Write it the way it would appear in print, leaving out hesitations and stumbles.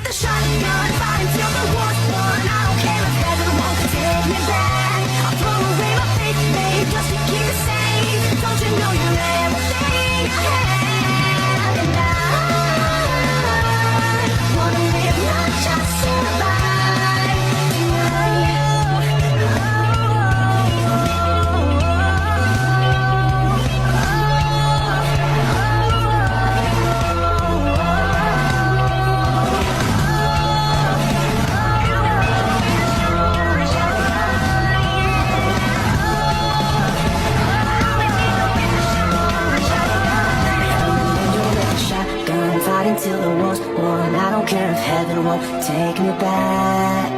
the shotgun, fight until the war's won. I don't care if heaven won't take me back. I'll throw away my faith, babe, just to keep it safe. Don't you know you're everything I have? And I wanna live, not just survive. Till the war's won. I don't care if heaven won't take me back.